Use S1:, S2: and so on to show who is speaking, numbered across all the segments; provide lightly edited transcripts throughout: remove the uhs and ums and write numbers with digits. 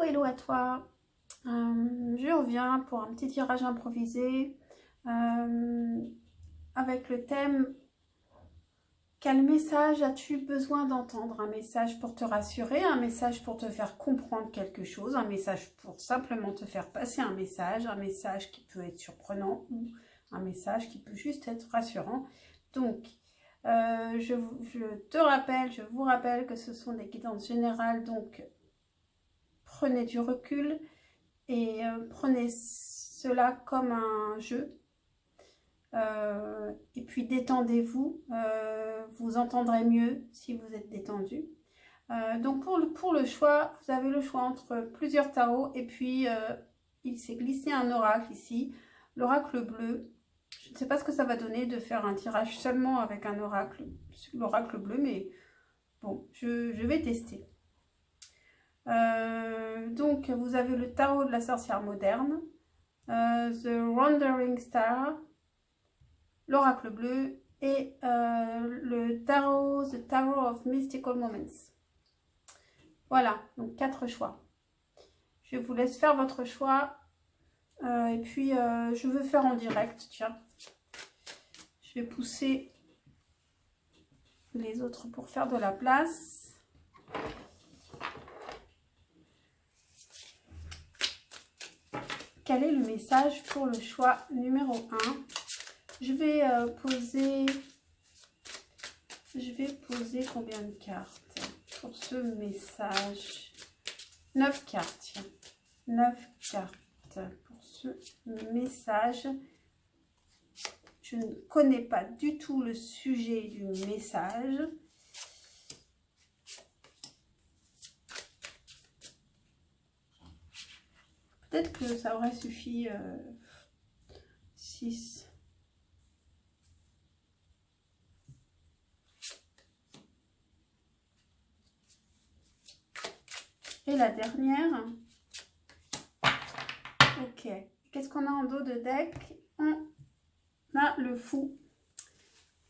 S1: Hello à toi. Je reviens pour un petit tirage improvisé avec le thème quel message as-tu besoin d'entendre? Un message pour te rassurer, un message pour te faire comprendre quelque chose, un message pour simplement te faire passer un message qui peut être surprenant ou un message qui peut juste être rassurant. Donc, je vous rappelle que ce sont des guidances générales, donc prenez du recul et prenez cela comme un jeu. Et puis détendez-vous, vous entendrez mieux si vous êtes détendu. Donc pour le choix, vous avez le choix entre plusieurs tarots et puis il s'est glissé un oracle ici, l'oracle bleu. Je ne sais pas ce que ça va donner de faire un tirage seulement avec un oracle, l'oracle bleu, mais bon, je vais tester. Donc vous avez le tarot de la sorcière moderne, The Wandering Star, l'oracle bleu et le tarot, The Tarot of Mystical Moments. Voilà, donc 4 choix. Je vous laisse faire votre choix et puis je veux faire en direct, tiens. Je vais pousser les autres pour faire de la place. Quel est le message pour le choix numéro 1? Je vais poser combien de cartes pour ce message? 9 cartes, tiens. 9 cartes pour ce message. Je ne connais pas du tout le sujet du message. Peut-être que ça aurait suffi 6. Et la dernière. Ok. Qu'est-ce qu'on a en dos de deck? On a le fou.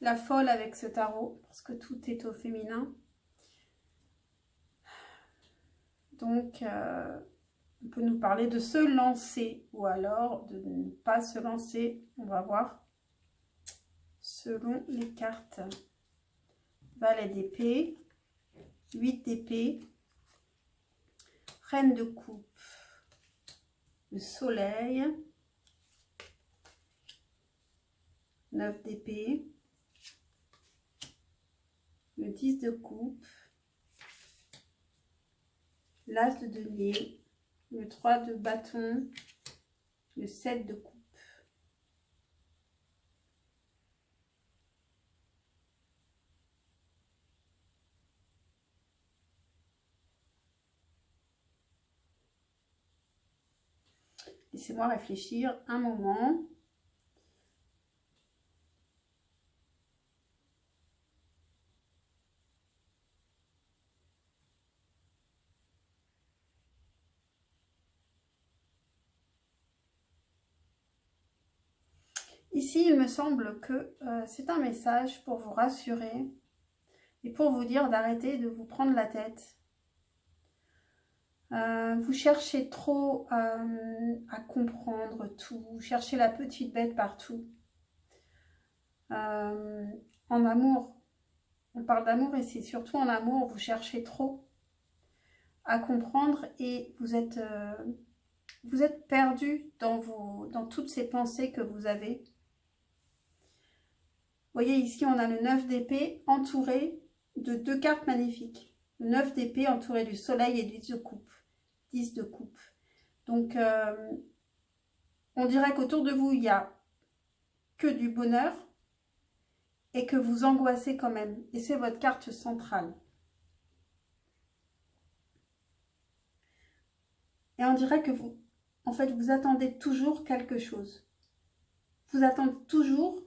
S1: La folle avec ce tarot. Parce que tout est au féminin. Donc, on peut nous parler de se lancer. Ou alors de ne pas se lancer. On va voir. Selon les cartes. Valet d'épée. 8 d'épée. Reine de coupe, le soleil, 9 d'épée, le 10 de coupe, l'as de denier, le 3 de bâton, le 7 de coupe. Laissez-moi réfléchir un moment. Ici, il me semble que c'est un message pour vous rassurer et pour vous dire d'arrêter de vous prendre la tête. Vous cherchez trop à comprendre tout, vous cherchez la petite bête partout. En amour, on parle d'amour et c'est surtout en amour, vous cherchez trop à comprendre et vous êtes perdu dans toutes ces pensées que vous avez. Vous voyez ici, on a le 9 d'épée entouré de 2 cartes magnifiques. Le 9 d'épée entouré du soleil et du 10 de coupe. 10 de coupe. Donc, on dirait qu'autour de vous, il n'y a que du bonheur et que vous angoissez quand même. Et c'est votre carte centrale. Et on dirait que vous, en fait, vous attendez toujours quelque chose. Vous attendez toujours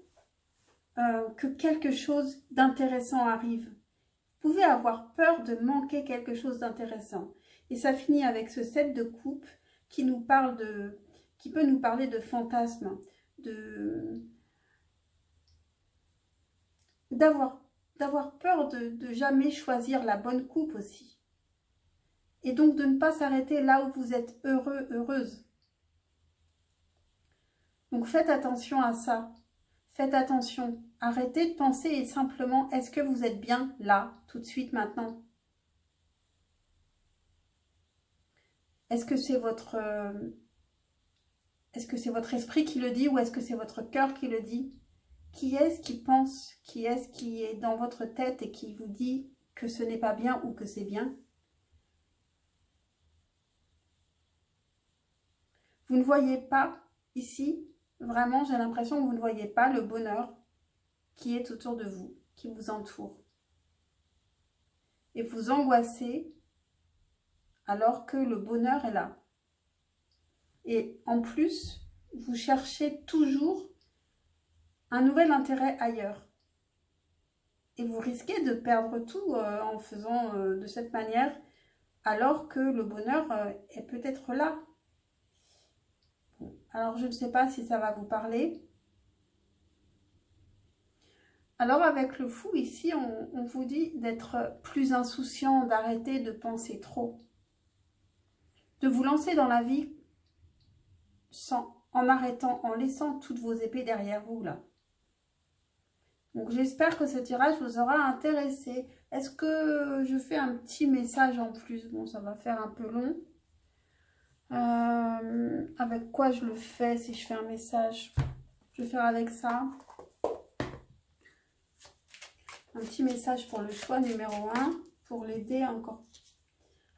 S1: que quelque chose d'intéressant arrive. Vous pouvez avoir peur de manquer quelque chose d'intéressant. Et ça finit avec ce 7 de coupe qui nous parle qui peut nous parler de fantasmes, d'avoir peur de jamais choisir la bonne coupe aussi. Et donc de ne pas s'arrêter là où vous êtes heureux, heureuse. Donc faites attention à ça. Faites attention. Arrêtez de penser et simplement, est-ce que vous êtes bien là, tout de suite, maintenant? Est-ce que c'est votre esprit qui le dit ou est-ce que c'est votre cœur qui le dit? Qui est-ce qui pense? Qui est-ce qui est dans votre tête et qui vous dit que ce n'est pas bien ou que c'est bien? Vous ne voyez pas ici, vraiment, j'ai l'impression que vous ne voyez pas le bonheur qui est autour de vous, qui vous entoure. Et vous angoissez alors que le bonheur est là. Et en plus, vous cherchez toujours un nouvel intérêt ailleurs. Et vous risquez de perdre tout en faisant de cette manière, alors que le bonheur est peut-être là. Bon, alors, je ne sais pas si ça va vous parler. Alors, avec le fou, ici, on vous dit d'être plus insouciant, d'arrêter de penser trop. De vous lancer dans la vie en arrêtant, en laissant toutes vos épées derrière vous, là. Donc, j'espère que ce tirage vous aura intéressé. Est-ce que je fais un petit message en plus? Bon, ça va faire un peu long. Avec quoi je le fais si je fais un message? Je vais faire avec ça. Un petit message pour le choix numéro 1, pour l'aider encore.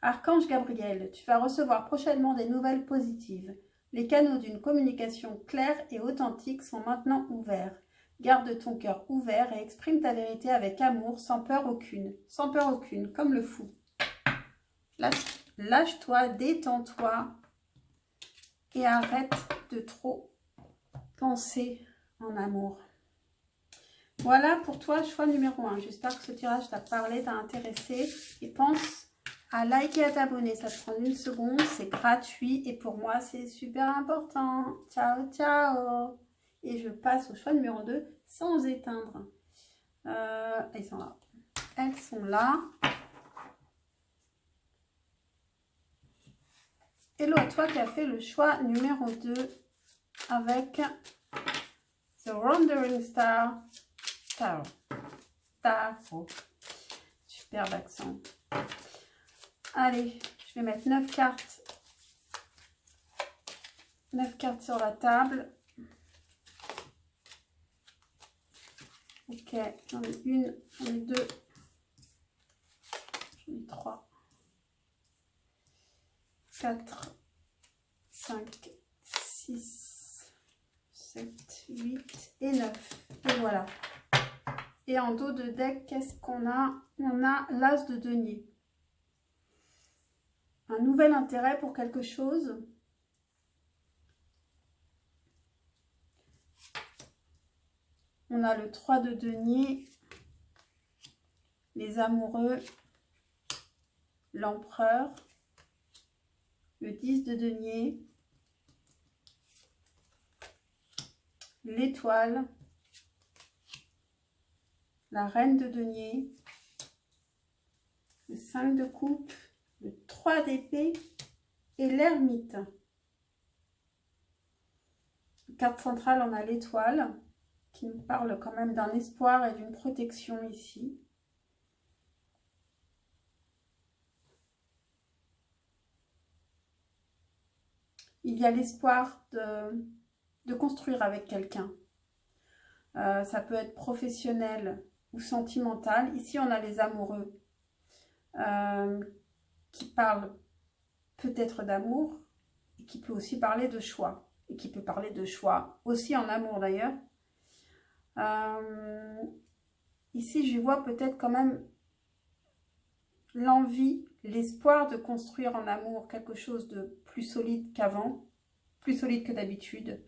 S1: Archange Gabriel, tu vas recevoir prochainement des nouvelles positives. Les canaux d'une communication claire et authentique sont maintenant ouverts. Garde ton cœur ouvert et exprime ta vérité avec amour, sans peur aucune. Sans peur aucune, comme le fou. Lâche-toi, détends-toi et arrête de trop penser en amour. Voilà pour toi, choix numéro 1. J'espère que ce tirage t'a parlé, t'a intéressé. Et pense à liker et à t'abonner. Ça te prend 1 seconde, c'est gratuit. Et pour moi, c'est super important. Ciao, ciao. Et je passe au choix numéro 2 sans éteindre. Elles sont là. Elles sont là. Hello à toi qui as fait le choix numéro 2 avec The Wandering Star. Tarot. Superbe accent. Allez, je vais mettre 9 cartes. 9 cartes sur la table. Ok, j'en ai une, j'en ai deux, j'en ai 3, 4, 5, 6, 7, 8 et 9. Et voilà. Et en dos de deck, qu'est-ce qu'on a? On a l'As de denier. Un nouvel intérêt pour quelque chose. On a le 3 de denier, les amoureux, l'empereur, le 10 de denier, l'étoile, la reine de denier, le 5 de coupe, le 3 d'épée et l'ermite. Carte centrale, on a l'étoile qui nous parle quand même d'un espoir et d'une protection ici. Il y a l'espoir de construire avec quelqu'un. Ça peut être professionnel ou sentimental. Ici, on a les amoureux qui parlent peut-être d'amour et qui peut aussi parler de choix. Et qui peut parler de choix aussi en amour d'ailleurs. Ici, je vois peut-être quand même l'envie, l'espoir de construire en amour quelque chose de plus solide qu'avant, plus solide que d'habitude.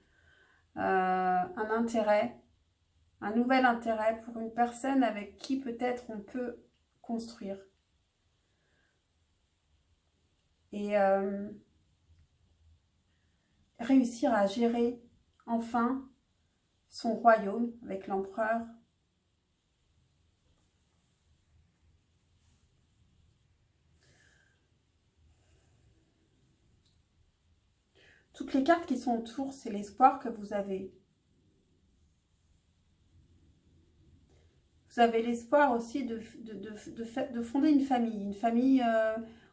S1: Un intérêt, un nouvel intérêt pour une personne avec qui peut-être on peut construire. Et réussir à gérer enfin son royaume avec l'empereur. Toutes les cartes qui sont autour, c'est l'espoir que vous avez. Vous avez l'espoir aussi de fonder une famille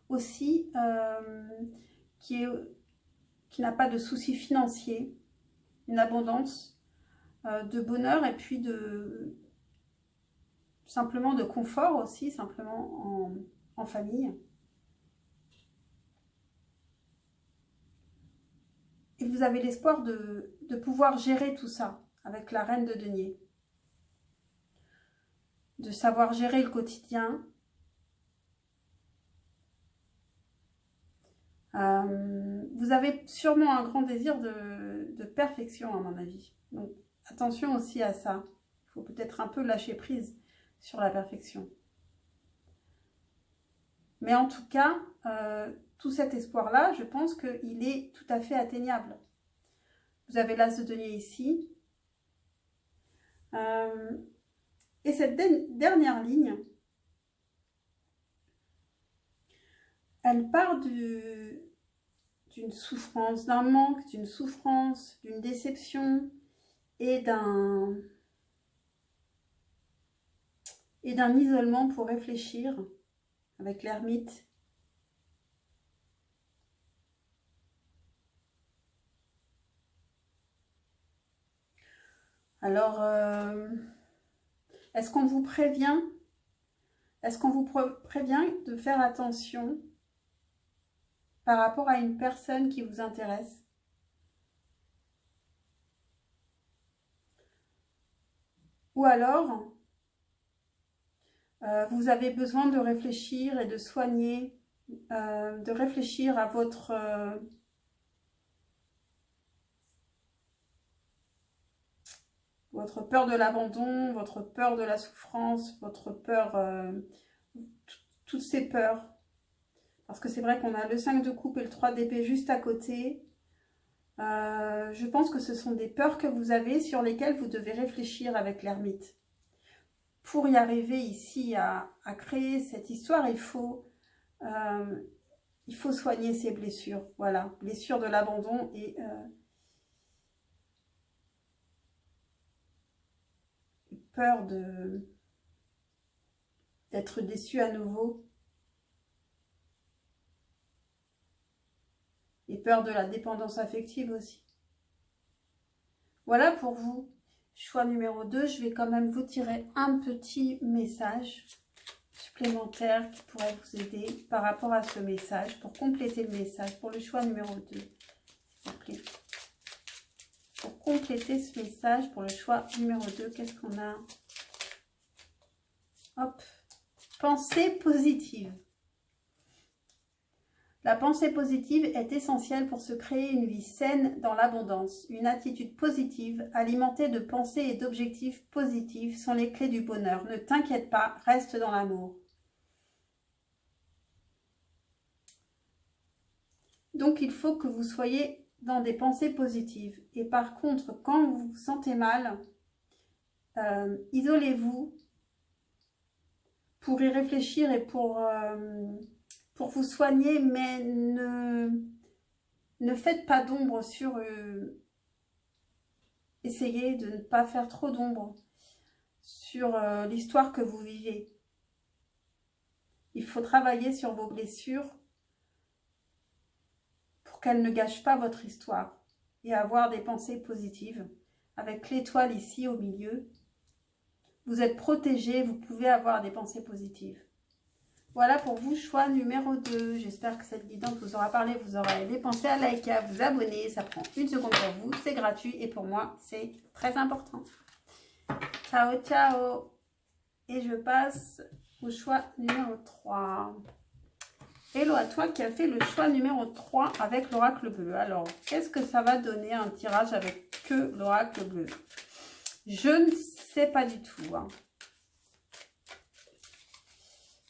S1: aussi qui n'a pas de soucis financiers, une abondance de bonheur et puis simplement de confort aussi, simplement en famille. Et vous avez l'espoir de pouvoir gérer tout ça avec la reine de denier. De savoir gérer le quotidien. Vous avez sûrement un grand désir de perfection, à mon avis. Donc, attention aussi à ça. Il faut peut-être un peu lâcher prise sur la perfection. Mais en tout cas, tout cet espoir-là, je pense qu'il est tout à fait atteignable. Vous avez l'as de denier ici. Et cette dernière ligne, elle part d'une souffrance, d'un manque, d'une souffrance, d'une déception et d'un isolement pour réfléchir avec l'ermite. Alors, est-ce qu'on vous prévient? Est-ce qu'on vous prévient de faire attention par rapport à une personne qui vous intéresse? Ou alors, vous avez besoin de réfléchir et de soigner, de réfléchir à votre peur de l'abandon, votre peur de la souffrance, votre peur, toutes ces peurs. Parce que c'est vrai qu'on a le 5 de coupe et le 3 d'épée juste à côté. Je pense que ce sont des peurs que vous avez sur lesquelles vous devez réfléchir avec l'ermite. Pour y arriver ici à créer cette histoire, il faut soigner ces blessures. Voilà, blessures de l'abandon et peur d'être déçu à nouveau. Et peur de la dépendance affective aussi. Voilà pour vous. Choix numéro 2, je vais quand même vous tirer un petit message supplémentaire qui pourrait vous aider par rapport à ce message, pour compléter le message, pour le choix numéro 2. Pour compléter ce message, pour le choix numéro 2, qu'est-ce qu'on a? Hop, pensée positive. La pensée positive est essentielle pour se créer une vie saine dans l'abondance. Une attitude positive, alimentée de pensées et d'objectifs positifs, sont les clés du bonheur. Ne t'inquiète pas, reste dans l'amour. Donc, il faut que vous soyez dans des pensées positives. Et par contre, quand vous vous sentez mal, isolez-vous pour y réfléchir et pour vous soigner, mais ne faites pas d'ombre sur... essayez de ne pas faire trop d'ombre sur l'histoire que vous vivez. Il faut travailler sur vos blessures pour qu'elles ne gâchent pas votre histoire et avoir des pensées positives. Avec l'étoile ici au milieu, vous êtes protégé, vous pouvez avoir des pensées positives. Voilà pour vous, choix numéro 2. J'espère que cette guidance vous aura parlé, vous aura aidé. Pensez à liker, à vous abonner. Ça prend une seconde pour vous. C'est gratuit et pour moi, c'est très important. Ciao, ciao. Et je passe au choix numéro 3. Hello à toi qui as fait le choix numéro 3 avec l'oracle bleu. Alors, qu'est-ce que ça va donner un tirage avec que l'oracle bleu? Je ne sais pas du tout. Hein.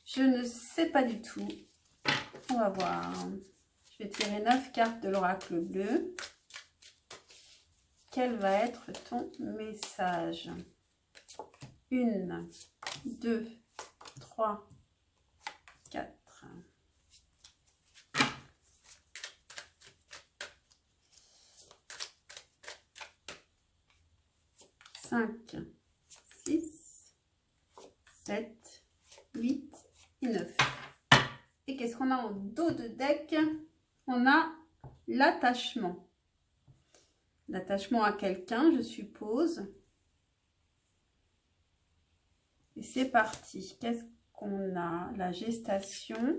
S1: Je ne sais pas du tout. On va voir. Je vais tirer 9 cartes de l'oracle bleu. Quel va être ton message? 1, 2, 3, 4. 5, 6, 7, 8 et 9. Et qu'est-ce qu'on a en dos de deck? On a l'attachement. L'attachement à quelqu'un, je suppose. Et c'est parti. Qu'est-ce qu'on a? La gestation,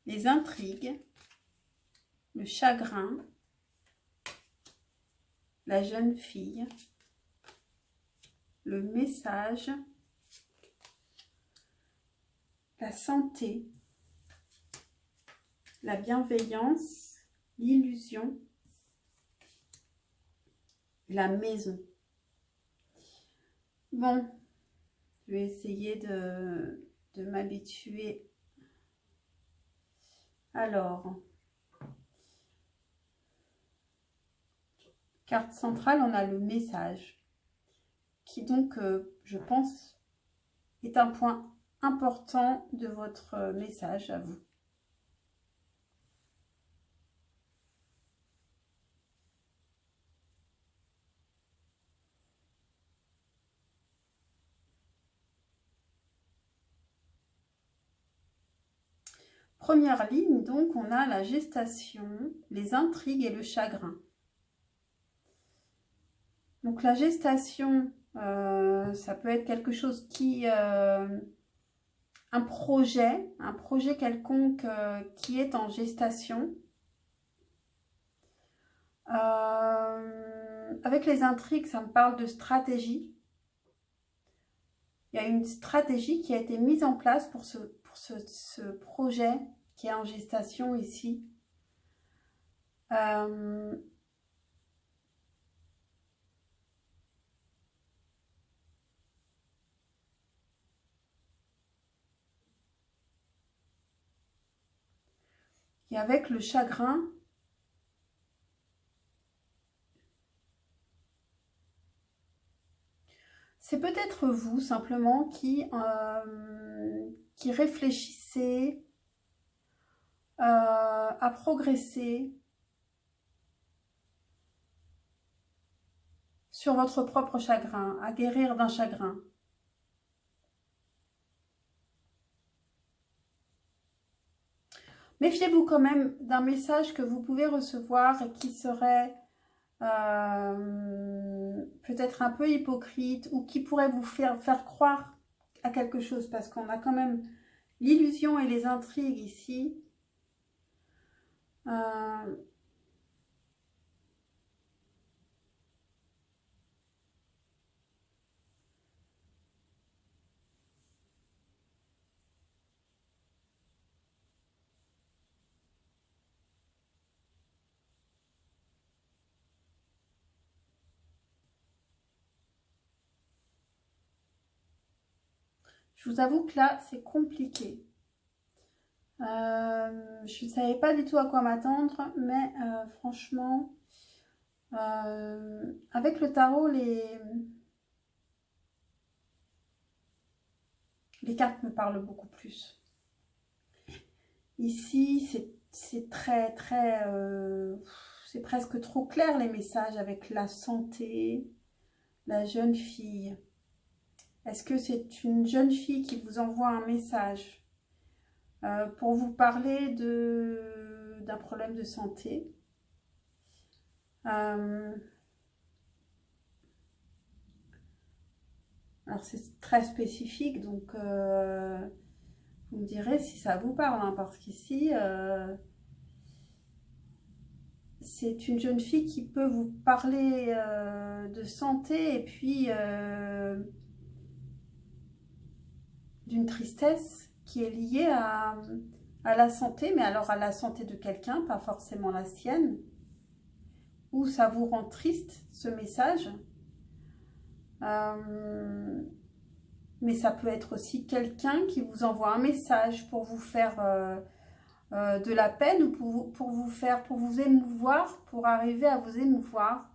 S1: les intrigues, le chagrin, la jeune fille, le message, la santé, la bienveillance, l'illusion, la maison. Bon, je vais essayer de m'habituer. Alors, carte centrale, on a le message, qui donc, je pense, est un point important de votre message à vous. Première ligne, donc, on a la gestation, les intrigues et le chagrin. Donc, la gestation, ça peut être quelque chose qui... un projet quelconque qui est en gestation. Avec les intrigues, ça me parle de stratégie. Il y a une stratégie qui a été mise en place pour ce projet qui est en gestation ici. Et avec le chagrin, c'est peut-être vous simplement qui réfléchissez à progresser sur votre propre chagrin, à guérir d'un chagrin. Méfiez-vous quand même d'un message que vous pouvez recevoir et qui serait peut-être un peu hypocrite ou qui pourrait vous faire croire à quelque chose, parce qu'on a quand même l'illusion et les intrigues ici. Je vous avoue que là, c'est compliqué. Je ne savais pas du tout à quoi m'attendre, mais franchement, avec le tarot, les cartes me parlent beaucoup plus. Ici, c'est très, c'est presque trop clair les messages avec la santé, la jeune fille. Est-ce que c'est une jeune fille qui vous envoie un message pour vous parler d'un problème de santé? Alors c'est très spécifique, donc vous me direz si ça vous parle, hein, parce qu'ici c'est une jeune fille qui peut vous parler de santé et puis d'une tristesse qui est liée à la santé, mais alors à la santé de quelqu'un, pas forcément la sienne, où ça vous rend triste ce message. Mais ça peut être aussi quelqu'un qui vous envoie un message pour vous faire de la peine ou pour vous émouvoir, pour arriver à vous émouvoir.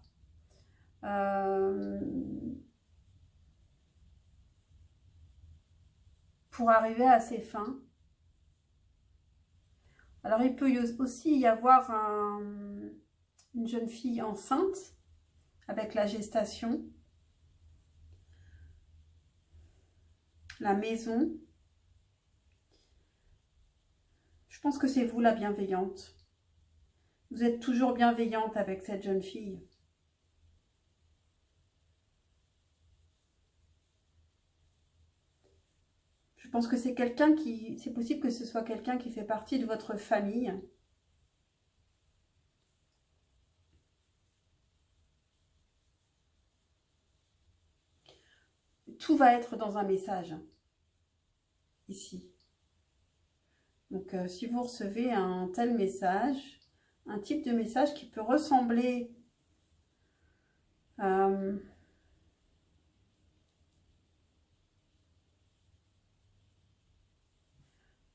S1: Pour arriver à ses fins. Alors il peut aussi y avoir une jeune fille enceinte avec la gestation. la maison. Je pense que c'est vous la bienveillante. Vous êtes toujours bienveillante avec cette jeune fille. Je pense que c'est quelqu'un qui... C'est possible que ce soit quelqu'un qui fait partie de votre famille. Tout va être dans un message. Ici. Donc, si vous recevez un tel message, un type de message qui peut ressembler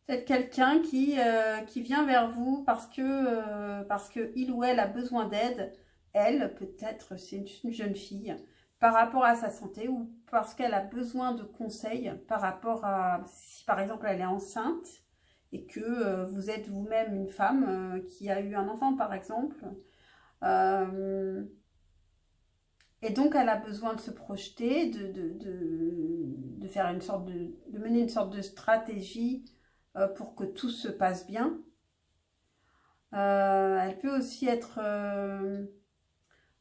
S1: peut-être quelqu'un qui vient vers vous parce que il ou elle a besoin d'aide. Elle, peut-être, c'est une jeune fille, par rapport à sa santé ou parce qu'elle a besoin de conseils par rapport à, si par exemple elle est enceinte et que vous êtes vous-même une femme qui a eu un enfant par exemple. Et donc elle a besoin de se projeter, de faire une sorte de mener une sorte de stratégie pour que tout se passe bien. Elle peut aussi être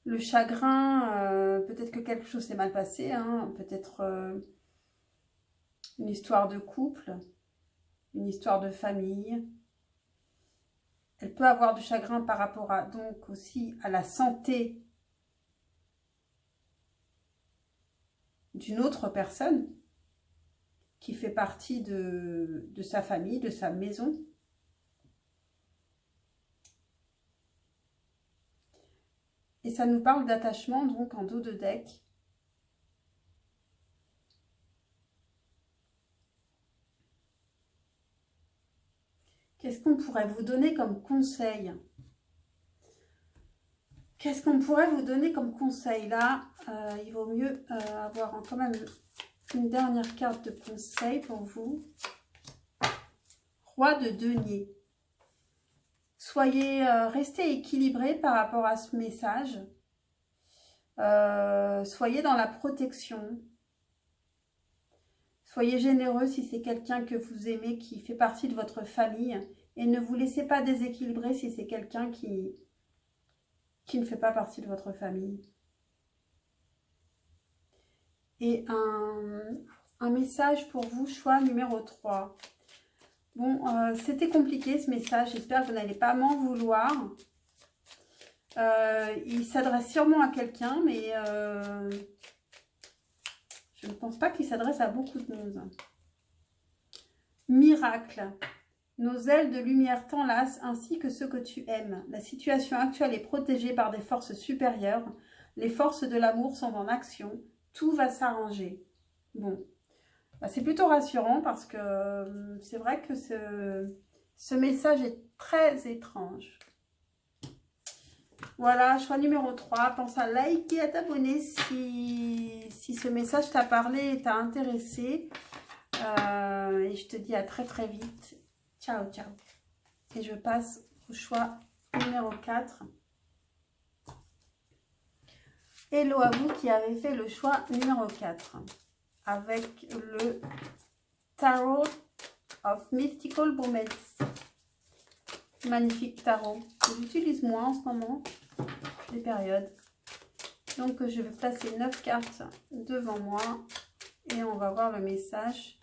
S1: le chagrin, peut-être que quelque chose s'est mal passé, hein, peut-être une histoire de couple, une histoire de famille. Elle peut avoir du chagrin par rapport à, donc aussi à la santé d'une autre personne qui fait partie de sa famille, de sa maison. Et ça nous parle d'attachement, donc en dos de deck. Qu'est-ce qu'on pourrait vous donner comme conseil? Qu'est-ce qu'on pourrait vous donner comme conseil? Là, il vaut mieux avoir quand même une dernière carte de conseil pour vous. Roi de denier. Soyez, restez équilibré par rapport à ce message. Soyez dans la protection. Soyez généreux si c'est quelqu'un que vous aimez, qui fait partie de votre famille. Et ne vous laissez pas déséquilibrer si c'est quelqu'un qui ne fait pas partie de votre famille. Et un message pour vous, choix numéro 3. Bon, c'était compliqué ce message, j'espère que vous n'allez pas m'en vouloir. Il s'adresse sûrement à quelqu'un, mais je ne pense pas qu'il s'adresse à beaucoup de monde. Miracle. Nos ailes de lumière t'enlacent ainsi que ceux que tu aimes. La situation actuelle est protégée par des forces supérieures. Les forces de l'amour sont en action. Tout va s'arranger. Bon. Bah, c'est plutôt rassurant parce que c'est vrai que ce message est très étrange. Voilà, choix numéro 3. Pense à liker et à t'abonner si ce message t'a parlé et t'a intéressé. Et je te dis à très très vite. Ciao, ciao. Et je passe au choix numéro 4. Hello à vous qui avez fait le choix numéro 4. Avec le Tarot of Mystical Moments. Magnifique tarot. J'utilise moins en ce moment, les périodes. Donc je vais placer 9 cartes devant moi et on va voir le message.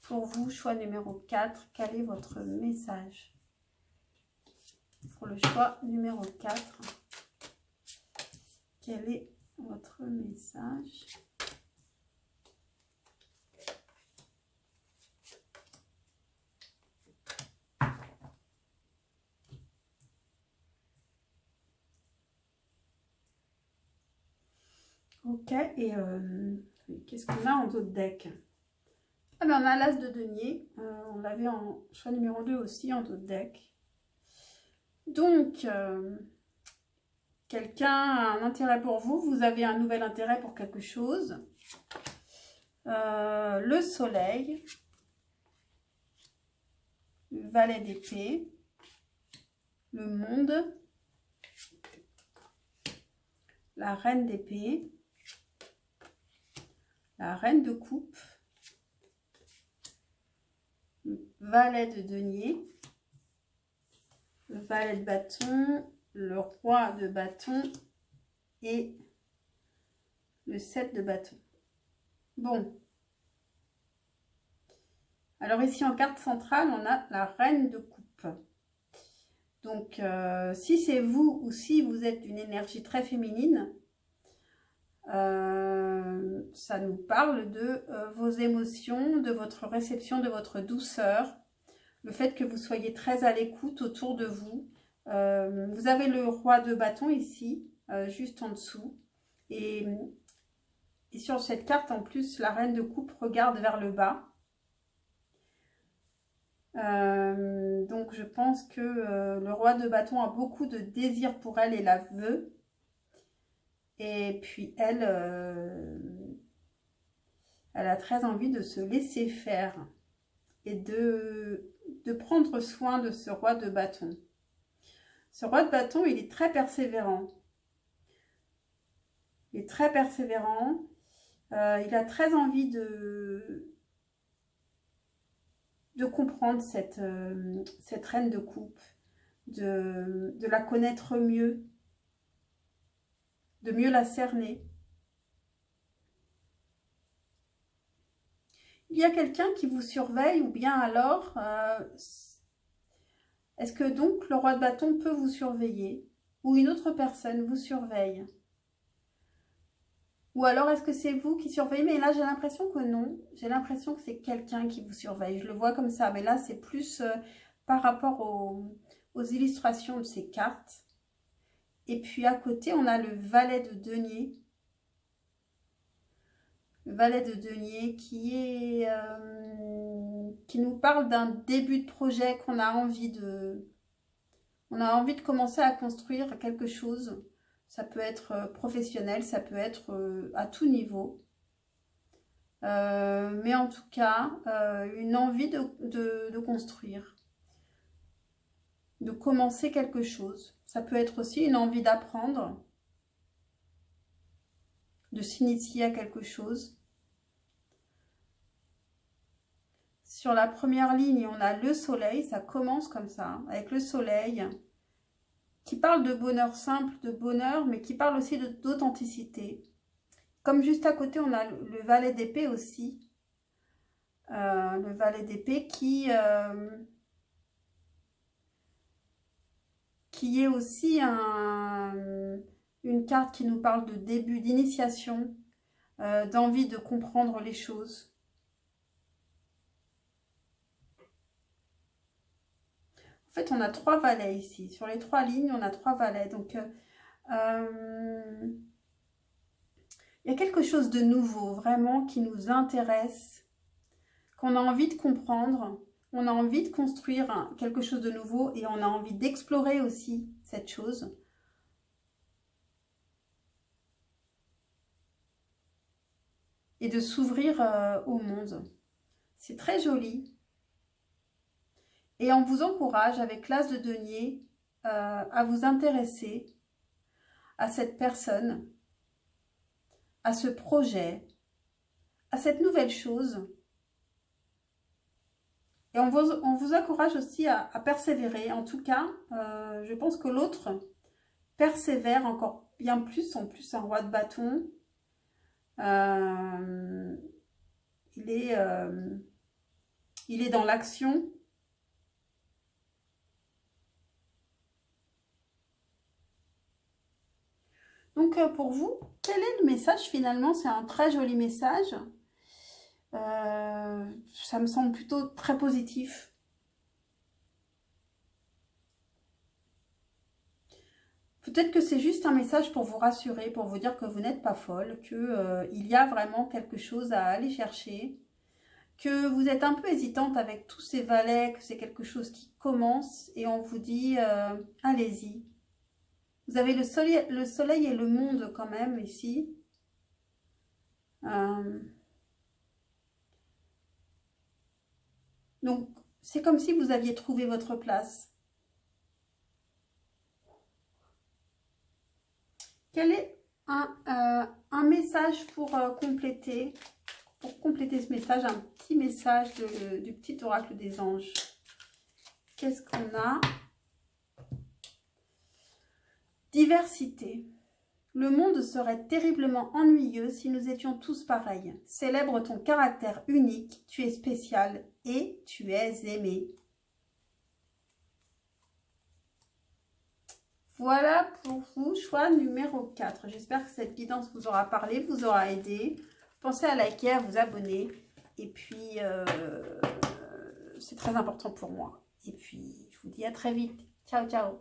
S1: Pour vous, choix numéro 4, quel est votre message? Pour le choix numéro 4, quel est votre message? Ok, et qu'est-ce qu'on a en d'autres deck? Ah ben on a l'as de denier, on l'avait en choix numéro 2 aussi en d'autres deck. Donc, quelqu'un a un intérêt pour vous, vous avez un nouvel intérêt pour quelque chose. Le soleil, le valet d'épée, le monde, la reine d'épée, la reine de coupe, valet de denier, le valet de bâton, le roi de bâton et le 7 de bâton. Bon. Alors ici en carte centrale, on a la reine de coupe. Donc si c'est vous ou si vous êtes d'une énergie très féminine, ça nous parle de vos émotions, de votre réception, de votre douceur, le fait que vous soyez très à l'écoute autour de vous. Vous avez le roi de bâton ici, juste en dessous. Et sur cette carte, en plus, la reine de coupe regarde vers le bas. Donc, je pense que le roi de bâton a beaucoup de désir pour elle et la veut. Et puis, elle a très envie de se laisser faire et de prendre soin de ce roi de bâton. Ce roi de bâton, il est très persévérant. Il est très persévérant. Il a très envie de comprendre cette reine de coupe, de la connaître mieux, de mieux la cerner. Il y a quelqu'un qui vous surveille ou bien alors, est-ce que donc le roi de bâton peut vous surveiller ou une autre personne vous surveille? Ou alors, est-ce que c'est vous qui surveillez? Mais là, j'ai l'impression que non. J'ai l'impression que c'est quelqu'un qui vous surveille. Je le vois comme ça. Mais là, c'est plus par rapport aux illustrations de ces cartes. Et puis, à côté, on a le valet de denier. Le valet de denier qui nous parle d'un début de projet qu'on a envie de... On a envie de commencer à construire quelque chose. Ça peut être professionnel, ça peut être à tout niveau. Mais en tout cas, une envie de construire, de commencer quelque chose. Ça peut être aussi une envie d'apprendre, de s'initier à quelque chose. Sur la première ligne, on a le soleil, ça commence comme ça, hein, avec le soleil, qui parle de bonheur simple, de bonheur, mais qui parle aussi d'authenticité. Comme juste à côté, on a le valet d'épée aussi. Le valet d'épée qui est aussi une carte qui nous parle de début, d'initiation, d'envie de comprendre les choses. En fait, on a 3 valets ici. Sur les 3 lignes, on a 3 valets. Donc, il y a quelque chose de nouveau, vraiment, qui nous intéresse, qu'on a envie de comprendre. On a envie de construire quelque chose de nouveau et on a envie d'explorer aussi cette chose. Et de s'ouvrir au monde. C'est très joli. Et on vous encourage avec l'As de denier à vous intéresser à cette personne, à ce projet, à cette nouvelle chose. Et on vous encourage aussi à persévérer. En tout cas, je pense que l'autre persévère encore bien plus. En plus, un roi de bâton. Il est dans l'action. Donc, pour vous, quel est le message finalement? C'est un très joli message. Ça me semble plutôt très positif. Peut-être que c'est juste un message pour vous rassurer, pour vous dire que vous n'êtes pas folle, qu'il y a vraiment quelque chose à aller chercher, que vous êtes un peu hésitante avec tous ces valets, que c'est quelque chose qui commence et on vous dit allez-y. Vous avez le soleil et le monde quand même ici. Donc, c'est comme si vous aviez trouvé votre place. Quelle est Un message pour compléter ce message, un petit message du petit oracle des anges. Qu'est-ce qu'on a? Diversité. Le monde serait terriblement ennuyeux si nous étions tous pareils. Célèbre ton caractère unique, tu es spécial et tu es aimé. Voilà pour vous, choix numéro 4. J'espère que cette guidance vous aura parlé, vous aura aidé. Pensez à liker, à vous abonner. Et puis, c'est très important pour moi. Et puis, je vous dis à très vite. Ciao, ciao.